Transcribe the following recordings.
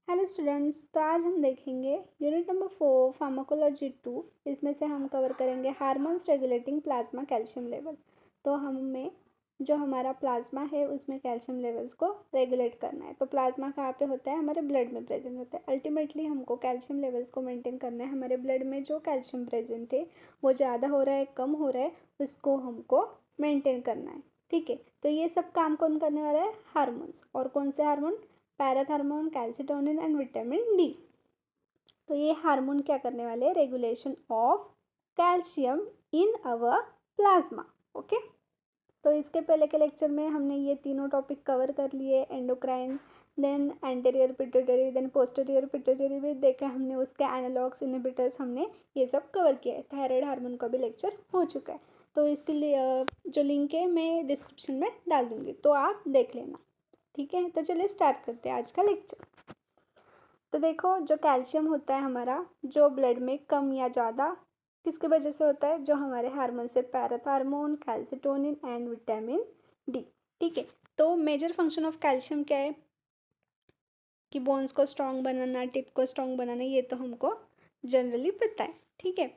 Hello students, तो आज हम देखेंगे यूनिट नंबर 4 फार्माकोलॉजी 2। इसमें से हम कवर करेंगे hormones regulating plasma calcium level. तो हमें जो हमारा प्लाज्मा है उसमें कैल्शियम लेवल्स को रेगुलेट करना है। तो प्लाज्मा कहाँ पे होता है? हमारे ब्लड में प्रेजेंट होता है। अल्टीमेटली हमको कैल्शियम लेवल्स को मेंटेन करना है। हमारे ब्लड में जो कैल्शियम प्रेजेंट है वो ज़्यादा हो रहा है, कम हो रहा है, उसको हमको मेंटेन करना है। ठीक है, तो ये सब काम कौन करने वाला है? हार्मोन्स। और कौन से hormone? Parathormone, calcitonin and vitamin D. तो ये हार्मोन क्या करने वाले हैं? Regulation of calcium in our plasma. Okay, तो इसके पहले के लेक्चर में हमने ये तीनों टॉपिक कवर कर लिए। Endocrine, then anterior pituitary, then posterior pituitary भी देखा हमने, उसके एनालॉग्स, इनहिबिटर्स, हमने ये सब कवर किया है। थायराइड हार्मोन का भी लेक्चर हो चुका है। तो इसके लिए जो लिंक है मैं डिस्क्रिप्शन में डाल दूँगी, तो आप देख लेना। ठीक है, तो चलिए स्टार्ट करते हैं आज का लेक्चर। तो देखो, जो कैल्शियम होता है हमारा, जो ब्लड में कम या ज़्यादा किसकी वजह से होता है? जो हमारे हार्मोन से, parathormone, calcitonin and vitamin D. ठीक है, तो मेजर फंक्शन ऑफ कैल्शियम क्या है? कि बोन्स को स्ट्रॉन्ग बनाना, टिथ को स्ट्रॉन्ग बनाना, ये तो हमको जनरली पता है। ठीक है,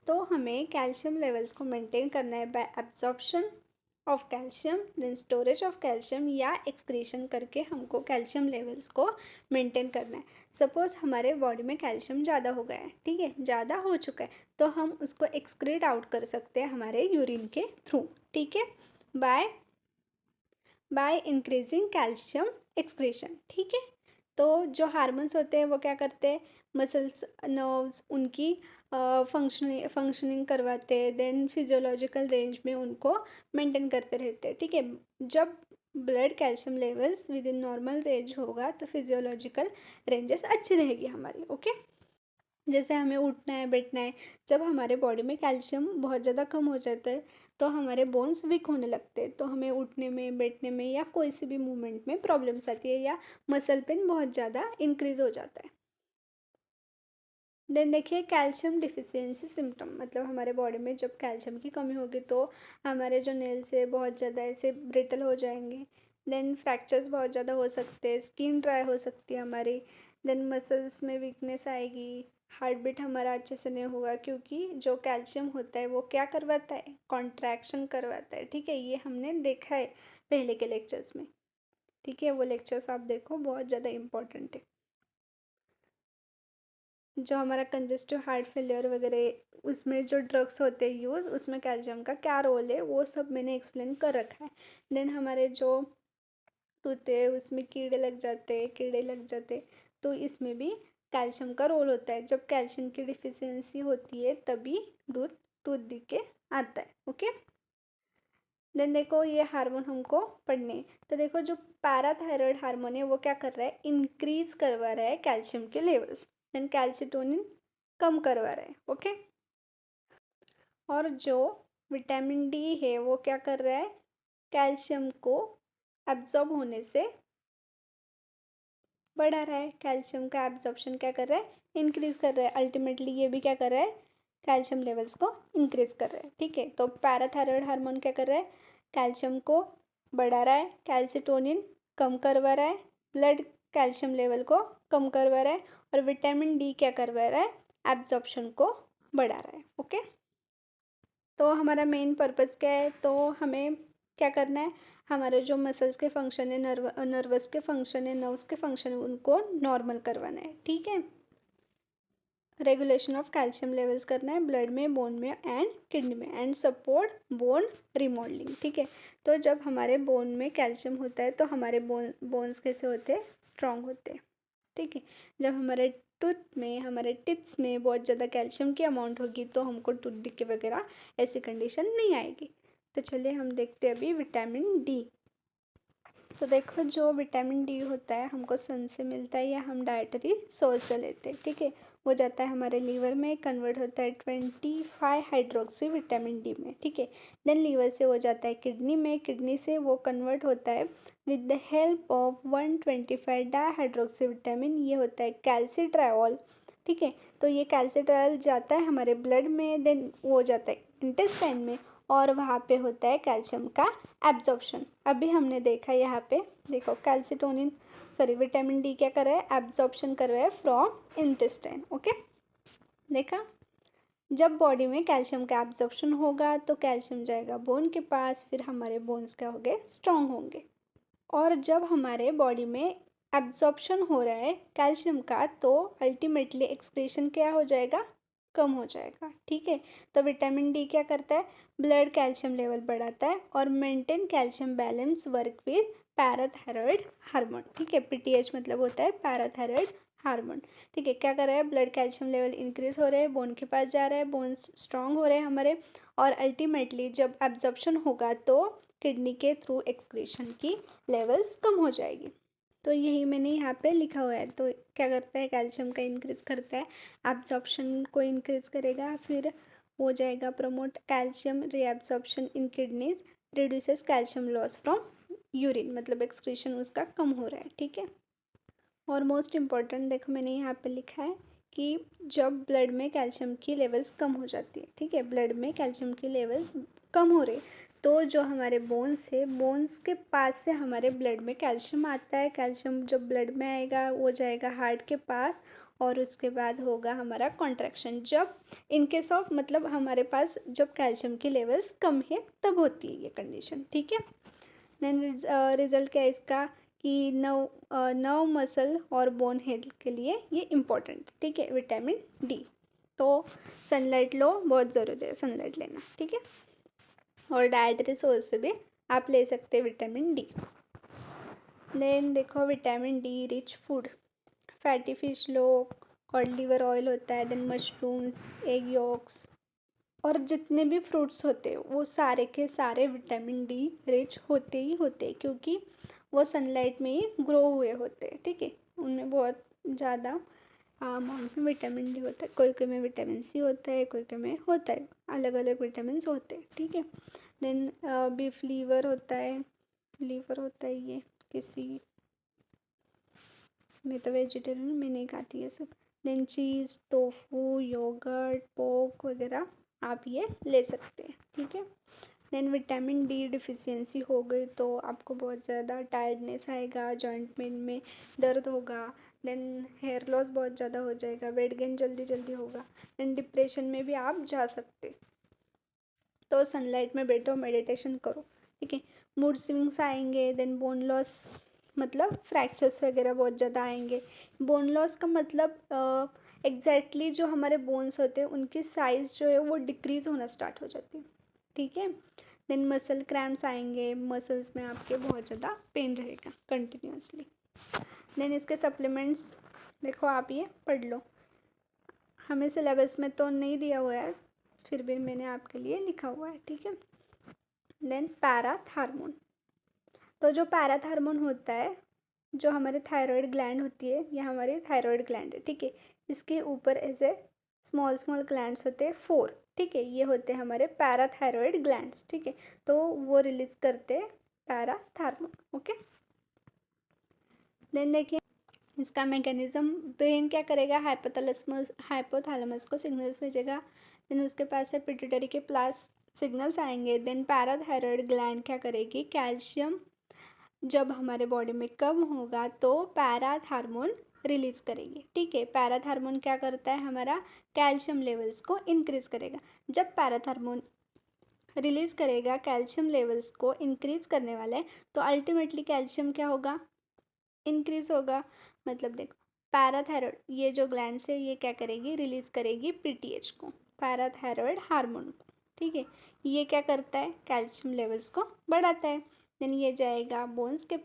तो हमें कैल्शियम लेवल्स को मेंटेन करना है by absorption of calcium, then storage of calcium, या एक्सक्रीशन करके हमको कैल्शियम लेवल्स को मेंटेन करना है। सपोज हमारे बॉडी में कैल्शियम ज़्यादा हो गया है, ठीक है, ज़्यादा हो चुका है, तो हम उसको एक्सक्रीट आउट कर सकते हैं हमारे यूरिन के थ्रू। ठीक है, बाय इंक्रीजिंग कैल्शियम एक्सक्रीशन। ठीक है, तो जो हार्मोन्स होते हैं वो क्या करते हैं? मसल्स, नर्व्स, उनकी फंक्शनिंग करवाते हैं, देन फिजियोलॉजिकल रेंज में उनको मेंटेन करते रहते हैं। ठीक है, जब blood calcium levels with in normal range होगा तो फिजियोलॉजिकल रेंजेस अच्छी रहेगी हमारी। ओके, जैसे हमें उठना है, बैठना है, जब हमारे बॉडी में कैल्शियम बहुत ज़्यादा कम हो जाता है तो हमारे बोन्स वीक होने लगते हैं, तो हमें उठने में, बैठने में या कोई सी भी मूवमेंट में प्रॉब्लम्स आती है, या मसल पेन बहुत ज़्यादा इंक्रीज हो जाता है। देन देखिए, कैल्शियम डिफिशियंसी सिम्टम, मतलब हमारे बॉडी में जब कैल्शियम की कमी होगी तो हमारे जो नेल्स है बहुत ज़्यादा ऐसे ब्रिटल हो जाएंगे। देन फ्रैक्चर्स बहुत ज़्यादा हो सकते हैं, स्किन ड्राई हो सकती है हमारी, देन मसल्स में वीकनेस आएगी, हार्ट बीट हमारा अच्छे से नहीं होगा, क्योंकि जो कैल्शियम होता है वो क्या करवाता है? कॉन्ट्रैक्शन करवाता है। ठीक है, ये हमने देखा है पहले के लेक्चर्स में। ठीक है, वो लेक्चर्स आप देखो, बहुत ज़्यादा इंपॉर्टेंट है। जो हमारा कंजेस्टिव हार्ट फेलियर वगैरह, उसमें जो ड्रग्स होते हैं यूज़, उसमें कैल्शियम का क्या रोल है वो सब मैंने एक्सप्लेन कर रखा है। देन हमारे जो टूथ है उसमें कीड़े लग जाते, तो इसमें भी कैल्शियम का रोल होता है। जब कैल्शियम की डिफिशियंसी होती है तभी टूथ टूथ दिख के आता है। ओके, देन देखो, ये हार्मोन हमको पढ़ने हैं। तो देखो, जो पैराथायरॉयड हार्मोन है वो क्या कर रहा है? इंक्रीज करवा रहा है कैल्शियम के लेवल्स। देन कैल्सिटोनिन कम करवा रहा है। ओके, और जो विटामिन डी है वो क्या कर रहा है? कैल्शियम को एब्जॉर्ब होने से बढ़ा रहा है। कैल्शियम का एब्जॉर्प्शन क्या कर रहा है? इंक्रीज कर रहा है। अल्टीमेटली ये भी क्या कर रहा है? कैल्शियम लेवल्स को इंक्रीज कर रहा है। ठीक है, तो पैराथायरॉयड हार्मोन क्या कर रहा है? कैल्शियम को बढ़ा रहा है, कैल्सिटोनिन कम करवा रहा है, ब्लड कैल्शियम लेवल को कम करवा रहा है, और विटामिन डी क्या करवा रहा है? एब्जॉर्प्शन को बढ़ा रहा है। ओके, तो हमारा मेन पर्पस क्या है? तो हमें क्या करना है? हमारे जो मसल्स के फंक्शन है, नर्वस के फंक्शन है, नर्व्स के फंक्शन है, उनको नॉर्मल करवाना है। ठीक है, रेगुलेशन ऑफ कैल्शियम लेवल्स करना है ब्लड में, बोन में एंड किडनी में, एंड सपोर्ट बोन रिमॉडलिंग। ठीक है, तो जब हमारे बोन में कैल्शियम होता है तो हमारे बोन्स कैसे होते हैं? स्ट्रांग होते हैं। ठीक है, जब हमारे टूथ में, हमारे टिप्स में बहुत ज़्यादा कैल्शियम की अमाउंट होगी तो हमको टूथ डिके वगैरह ऐसी कंडीशन नहीं आएगी। तो चलिए हम देखते हैं अभी विटामिन डी। तो देखो, जो विटामिन डी होता है हमको सन से मिलता है या हम डाइटरी सोर्स से लेते हैं। ठीक है, वो जाता है हमारे लीवर में, कन्वर्ट होता है 25 हाइड्रोक्सी विटामिन डी में। ठीक है, देन लीवर से वो जाता है किडनी में, किडनी से वो कन्वर्ट होता है with the help of 125 dihydroxy vitamin, ये होता है कैल्सिट्रायोल। ठीक है, तो ये कैल्सिट्रायोल जाता है हमारे ब्लड में, देन वो जाता है इंटेस्टाइन में, और वहाँ पे होता है कैल्शियम का एब्जॉर्प्शन। अभी हमने देखा यहाँ पे, देखो कैल्सिटोनिन सॉरी विटामिन डी क्या कर रहा है, एब्जॉर्प्शन कर रहा है फ्रॉम इंटेस्टाइन। ओके, देखा, जब बॉडी में कैल्शियम का एब्जॉर्प्शन होगा तो कैल्शियम जाएगा बोन के पास, फिर हमारे बोन्स क्या होंगे, स्ट्रॉन्ग होंगे। और जब हमारे बॉडी में एब्जॉर्प्शन हो रहा है कैल्शियम का तो अल्टीमेटली एक्सक्रीशन क्या हो जाएगा, कम हो जाएगा। ठीक है, तो विटामिन डी क्या करता है, ब्लड कैल्शियम लेवल बढ़ाता है और maintain calcium balance work with parathyroid hormone. ठीक है, पीटीएच मतलब होता है पैराथायरॉयड हार्मोन। ठीक है, क्या कर रहा है, ब्लड कैल्शियम लेवल इंक्रीज हो रहे हैं, बोन के पास जा रहा है, बोन्स स्ट्रांग हो रहे हैं हमारे, और अल्टीमेटली जब एब्जॉर्प्शन होगा तो किडनी के थ्रू एक्सक्रीशन की लेवल्स कम हो जाएगी। तो यही मैंने यहाँ पे लिखा हुआ है। तो क्या करता है, कैल्शियम का इंक्रीज करता है, एब्जॉर्प्शन को इंक्रीज करेगा, फिर हो जाएगा promote calcium reabsorption in kidneys, reduces calcium loss from urine, मतलब एक्सक्रीशन उसका कम हो रहा है। ठीक है, और मोस्ट इम्पॉर्टेंट देखो मैंने यहाँ पे लिखा है कि जब ब्लड में कैल्शियम की लेवल्स कम हो जाती है, ठीक है, ब्लड में कैल्शियम की लेवल्स कम हो रही, तो जो हमारे बोन्स है, बोन्स के पास से हमारे ब्लड में कैल्शियम आता है। कैल्शियम जब ब्लड में आएगा वो जाएगा हार्ट के पास, और उसके बाद होगा हमारा कॉन्ट्रैक्शन। जब इन केस ऑफ मतलब हमारे पास जब कैल्शियम की लेवल्स कम है तब होती है ये कंडीशन। ठीक है, देन रिजल्ट क्या है इसका कि नर्व मसल और बोन हेल्थ के लिए ये इम्पोर्टेंट। ठीक है, विटामिन डी, तो सनलाइट लो, बहुत ज़रूरी है सनलाइट लेना। ठीक है, और डाइटरी सोर्स से भी आप ले सकते हैं विटामिन डी। देन देखो vitamin D rich food, fatty fish लो, कॉड लिवर ऑयल होता है, देन मशरूम्स, एग योक्स, और जितने भी फ्रूट्स होते हैं वो सारे के सारे विटामिन डी रिच होते ही होते हैं, क्योंकि वो सनलाइट में ही ग्रो हुए होते हैं। ठीक है, उनमें बहुत ज़्यादा अमाउंट में विटामिन डी होता है, कोई कोई में विटामिन सी होता है, कोई कोई में होता है, अलग अलग विटामिन होते हैं। ठीक है, देन बीफ लीवर होता है, ये किसी मैं तो वेजिटेरियन हूँ, मैं नहीं खाती ये सब। देन चीज़, टोफू, योगर्ट, पोर्क वगैरह आप ये ले सकते हैं। ठीक है, देन विटामिन डी डिफिशियंसी हो गई तो आपको बहुत ज़्यादा टायर्डनेस आएगा, जॉइंट पेन में दर्द होगा, देन हेयर लॉस बहुत ज़्यादा हो जाएगा, वेट गेन जल्दी जल्दी होगा, देन डिप्रेशन में भी आप जा सकते। तो सनलाइट में बैठो, मेडिटेशन करो। ठीक है, मूड स्विंग्स आएंगे, देन बोन लॉस मतलब फ्रैक्चर्स वगैरह बहुत ज़्यादा आएंगे। बोन लॉस का मतलब एग्जैक्टली जो हमारे बोन्स होते हैं उनकी साइज़ जो है वो डिक्रीज़ होना स्टार्ट हो जाती है। ठीक है, देन मसल क्रैम्प्स आएंगे, मसल्स में आपके बहुत ज़्यादा पेन रहेगा कंटिन्यूसली। देन इसके सप्लीमेंट्स देखो, आप ये पढ़ लो, हमें सिलेबस में तो नहीं दिया हुआ है, फिर भी मैंने आपके लिए लिखा हुआ है। ठीक है, देन पैराथार्मोन, तो जो पैराथार्मोन होता है, जो हमारे थायराइड ग्लैंड होती है, ये हमारी थायराइड ग्लैंड है। ठीक है, इसके ऊपर ऐसे स्मॉल स्मॉल ग्लैंड्स होते हैं 4। ठीक है, ये होते हैं हमारे पैराथायराइड ग्लैंड्स। ठीक है, तो वो रिलीज करते हैं पैराथार्मोन। ओके, देन देखिए इसका मैकेनिज्म, ब्रेन क्या करेगा, हाइपोथैलेमस को सिग्नल्स भेजेगा, देन उसके पास से पिट्यूटरी के प्लस सिग्नल्स आएंगे, देन पैराथायराइड ग्लैंड क्या करेगी, कैल्शियम जब हमारे बॉडी में कम होगा तो पैराथार्मोन रिलीज करेगी। ठीक है, पैराथार्मोन क्या करता है, हमारा कैल्शियम लेवल्स को इंक्रीज करेगा। जब पैराथार्मोन रिलीज करेगा, कैल्शियम लेवल्स को इंक्रीज करने वाला है, तो अल्टीमेटली कैल्शियम क्या होगा, इंक्रीज होगा। मतलब देखो पैराथायरॉयड, ये जो ग्लैंड है ये क्या करेगी, रिलीज करेगी पीटीएच को, पैराथायरॉयड हार्मोन को। ठीक है, ये क्या करता है, कैल्शियम लेवल्स को बढ़ाता है। देन ये जाएगा बोन्स के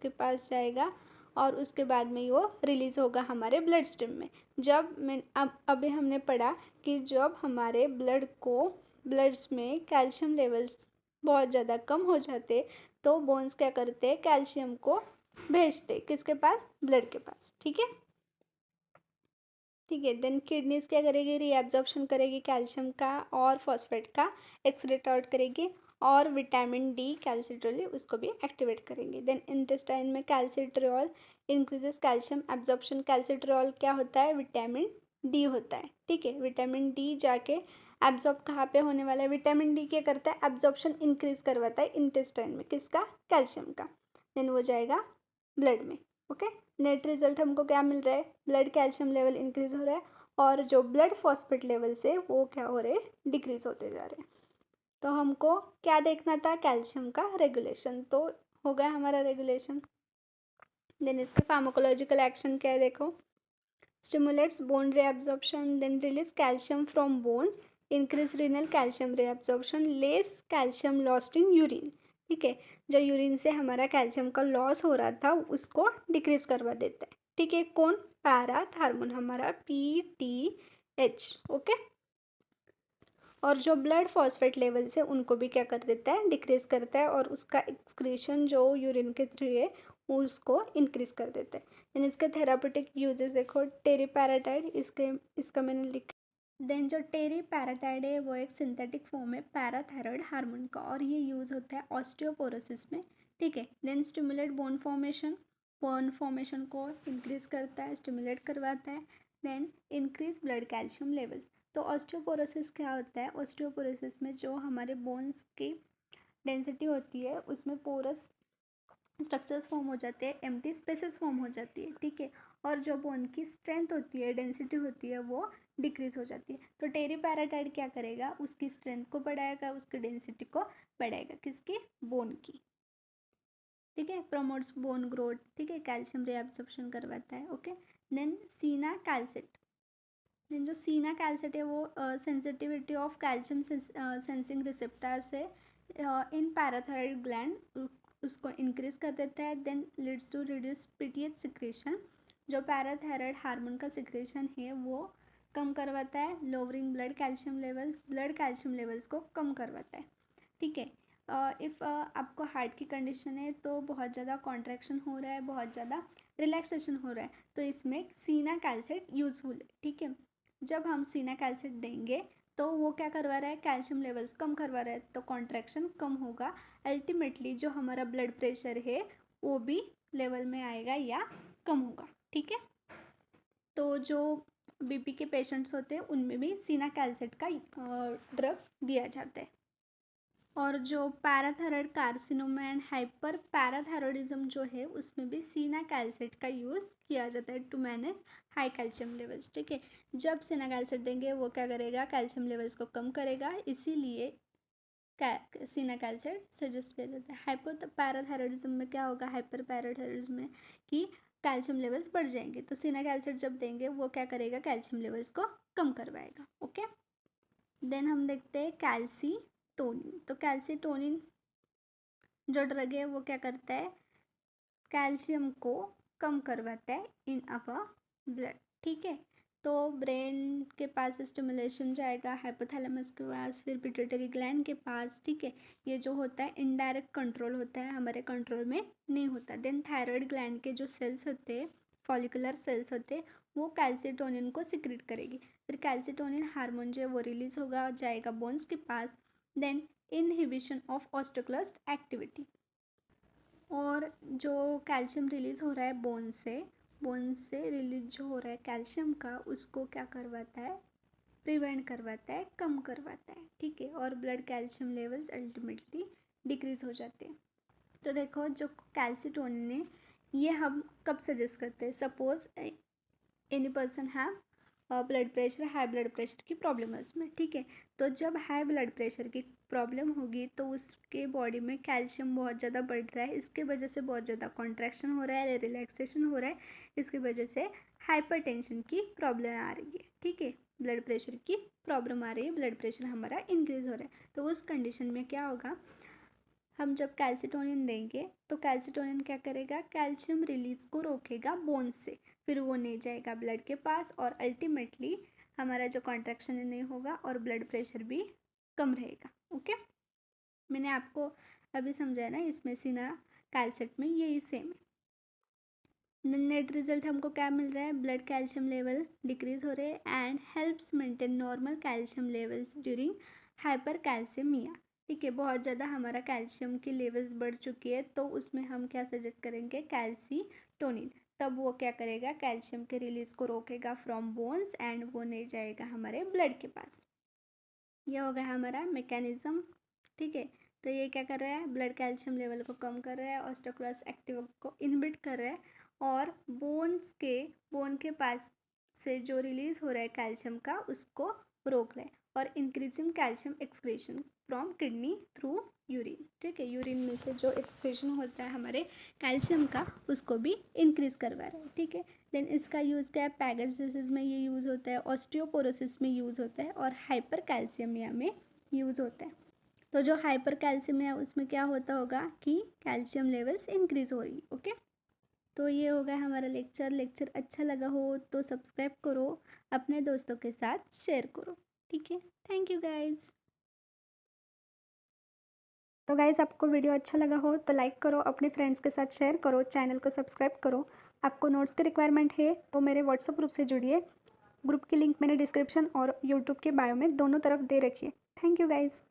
पास जाएगा, और उसके बाद में वो रिलीज़ होगा हमारे ब्लड स्ट्रीम में। जब मैं अभी हमने पढ़ा कि जब हमारे ब्लड्स में कैल्शियम लेवल्स बहुत ज़्यादा कम हो जाते तो बोन्स क्या करते हैं, कैल्शियम को भेजते किसके पास, ब्लड के पास। ठीक है, ठीक है, देन किडनीज क्या करेगी, रीएब्जॉर्प्शन करेगी कैल्शियम का और फॉस्फेट का, एक्सक्रीट आउट करेगी, और विटामिन डी कैल्सिट्रोल उसको भी एक्टिवेट करेंगे। देन इंटेस्टाइन में calcitriol increases calcium absorption. Calcitriol क्या होता है, विटामिन डी होता है। ठीक है, विटामिन डी जाके एब्जॉर्ब कहाँ पे होने वाला है, विटामिन डी क्या करता है, एब्जॉर्प्शन इंक्रीज करवाता है इंटेस्टाइन में, किसका, कैल्शियम का, देन वो जाएगा ब्लड में। ओके, नेट रिजल्ट हमको क्या मिल रहा है, ब्लड कैल्शियम लेवल इंक्रीज हो रहा है और जो ब्लड फॉस्फेट लेवल से वो क्या हो रहे हैं, डिक्रीज होते जा रहे हैं। तो हमको क्या देखना था, कैल्शियम का रेगुलेशन, तो हो गया हमारा रेगुलेशन। देन इसका फार्माकोलॉजिकल एक्शन क्या है, देखो, stimulates bone reabsorption, then release calcium from bones, increase renal calcium reabsorption, less calcium lost in urine। ठीक है, जो यूरिन से हमारा कैल्शियम का लॉस हो रहा था उसको डिक्रीज करवा देता है। ठीक है, कौन, पैराथार्मोन हमारा PTH। ओके, और जो ब्लड फॉस्फेट लेवल्स है उनको भी क्या कर देता है, डिक्रीज करता है, और उसका एक्सक्रीशन जो यूरिन के थ्रू है उसको इंक्रीज कर देता है। देन इसके थेरापेटिक यूजेस देखो, टेरीपैराटाइड, इसका मैंने लिखा। देन जो टेरीपैराटाइड है वो एक सिंथेटिक फॉर्म है पैराथायरॉयड हार्मोन का, और ये यूज़ होता है ऑस्टियोपोरोसिस में। ठीक है, देन स्टिमुलेट बोन फॉर्मेशन को इंक्रीज करता है, स्टिमुलेट करवाता है। Then increase blood calcium levels. तो ऑस्टियोपोरोसिस क्या होता है, ऑस्टियोपोरोसिस में जो हमारे बोन्स की डेंसिटी होती है उसमें पोरस स्ट्रक्चर्स फॉर्म हो जाते हैं, एम्प्टी स्पेसेस फॉर्म हो जाती है। ठीक है, और जो बोन की स्ट्रेंथ होती है, डेंसिटी होती है, वो डिक्रीज हो जाती है। तो टेरीपैराटाइड क्या करेगा, उसकी स्ट्रेंथ को बढ़ाएगा, उसकी डेंसिटी को बढ़ाएगा, किसकी, बोन की। ठीक है, प्रमोट्स बोन ग्रोथ। ठीक है, कैल्शियम रिएब्जॉर्प्शन करवाता है। ओके, देन सीना कैल्सेट। देन जो सीना कैल्सेट है वो sensitivity of calcium sensing receptors है इन पैराथायरॉयड ग्लैंड, उसको इंक्रीज कर देता है। Then leads to reduce PTH secretion, जो पैराथायरॉयड हार्मोन का सिक्रेशन है वो कम करवाता है। लोअरिंग ब्लड कैल्शियम लेवल्स को कम करवाता है। ठीक है, इफ़ आपको हार्ट की कंडीशन है तो बहुत ज़्यादा कॉन्ट्रैक्शन हो रहा है, बहुत ज़्यादा रिलैक्सेशन हो रहा है, तो इसमें सीना कैल्सेट यूज़फुल है। ठीक है, जब हम सीना कैल्सेट देंगे तो वो क्या करवा रहा है, कैल्शियम लेवल्स कम करवा रहा है, तो कॉन्ट्रैक्शन कम होगा। अल्टीमेटली जो हमारा ब्लड प्रेशर है वो भी लेवल में आएगा या कम होगा। ठीक है, तो जो बीपी के पेशेंट्स होते हैं उनमें भी सीना कैल्सेट का ड्रग दिया जाता है। और जो parathyroid carcinoma and hyper parathyroidism जो है उसमें भी सीना कैल्सेट का यूज़ किया जाता है to manage high calcium levels. ठीक है, जब सीना कैल्सेट देंगे वो क्या करेगा, कैल्शियम लेवल्स को कम करेगा, इसीलिए सीना कैल्सेट सजेस्ट किया जाता है। हाइपर पैराथायरॉयडिज्म में क्या होगा, हाइपर पैराथायरॉयडिज्म में कि कैल्शियम लेवल्स बढ़ जाएंगे, तो सीना कैल्सेट जब देंगे वो क्या करेगा, कैल्शियम लेवल्स को कम करवाएगा। ओके, देन हम देखते हैं कैल्सीटोनिन। तो कैल्सीटोनिन जो ड्रग है वो क्या करता है, कैल्शियम को कम करवाता है इन अवर ब्लड। ठीक है, तो ब्रेन के पास स्टिमुलेशन जाएगा, हाइपोथैलेमस के पास, फिर पिट्यूटरी ग्लैंड के पास। ठीक है, ये जो होता है इनडायरेक्ट कंट्रोल होता है, हमारे कंट्रोल में नहीं होता। देन थायराइड ग्लैंड के जो सेल्स होते हैं, फॉलिकुलर सेल्स होते हैं, वो कैल्सीटोनिन को सिक्रेट करेगी, फिर कैल्सीटोनिन हार्मोन जो है वो रिलीज होगा, जाएगा बोन्स के पास। Then inhibition of osteoclast activity, और जो कैल्शियम रिलीज़ हो रहा है बोन से रिलीज जो हो रहा है कैल्शियम का, उसको क्या करवाता है, प्रिवेंट करवाता है, कम करवाता है। ठीक है, और blood calcium levels ultimately decrease हो जाते हैं। तो देखो, जो कैल्सीटोनिन है ये हम कब सजेस्ट करते हैं, suppose any person have blood pressure, high blood pressure की प्रॉब्लम है उसमें। ठीक है, तो जब हाई ब्लड प्रेशर की प्रॉब्लम होगी तो उसके बॉडी में कैल्शियम बहुत ज़्यादा बढ़ रहा है, इसके वजह से बहुत ज़्यादा कॉन्ट्रैक्शन हो रहा है, रिलैक्सेशन हो रहा है, इसकी वजह से हाइपरटेंशन की प्रॉब्लम आ रही है। ठीक है, ब्लड प्रेशर की प्रॉब्लम आ रही है, ब्लड प्रेशर हमारा इंक्रीज हो रहा है, तो उस कंडीशन में क्या होगा, हम जब कैल्सीटोनिन देंगे तो कैल्सीटोनिन क्या करेगा, कैल्शियम रिलीज को रोकेगा बोन से, फिर वो नहीं जाएगा ब्लड के पास, और अल्टीमेटली हमारा जो कॉन्ट्रैक्शन नहीं होगा और ब्लड प्रेशर भी कम रहेगा। ओके, मैंने आपको अभी समझाया ना, इसमें सीना कैल्सेट में यही सेम है। नेट रिजल्ट हमको क्या मिल रहा है, ब्लड कैल्शियम लेवल डिक्रीज हो रहे हैं and helps maintain normal calcium levels during hyper calcaemia. ठीक है, बहुत ज़्यादा हमारा कैल्शियम की लेवल्स बढ़ चुकी है, तो उसमें हम क्या सजेस्ट करेंगे, कैल्सीटोनिन, तब वो क्या करेगा, कैल्शियम के रिलीज को रोकेगा फ्रॉम बोन्स एंड वो नहीं जाएगा हमारे ब्लड के पास। ये हो गया हमारा मैकेनिज्म, ठीक है। तो ये क्या कर रहा है, ब्लड कैल्शियम लेवल को कम कर रहा है, ऑस्टियोक्लास्ट एक्टिव को इनहिबिट कर रहा है, और बोन के पास से जो रिलीज हो रहा है कैल्शियम का उसको रोक रहा है, और increasing calcium excretion from kidney through urine, ठीक है। यूरिन में से जो एक्सक्रीशन होता है हमारे कैल्शियम का उसको भी इंक्रीज करवा रहा है, ठीक है। देन इसका यूज़ क्या है, पैगेट डिजीज में ये यूज़ होता है, ऑस्टियोपोरोसिस में यूज़ होता है, और हाइपर कैल्शियमिया में यूज़ होता है। तो जो हाइपर कैल्शियमिया उसमें क्या होता होगा कि कैल्शियम लेवल्स इंक्रीज हो रही, ओके। तो ये हो गया हमारा लेक्चर अच्छा लगा हो तो सब्सक्राइब करो, अपने दोस्तों के साथ शेयर करो, ठीक है। Thank you guys. तो गाइज आपको वीडियो अच्छा लगा हो तो लाइक करो, अपने फ्रेंड्स के साथ शेयर करो, चैनल को सब्सक्राइब करो। आपको नोट्स की रिक्वायरमेंट है तो मेरे व्हाट्सएप ग्रुप से जुड़िए। ग्रुप की लिंक मैंने डिस्क्रिप्शन और यूट्यूब के बायो में दोनों तरफ दे रखी है। Thank you guys.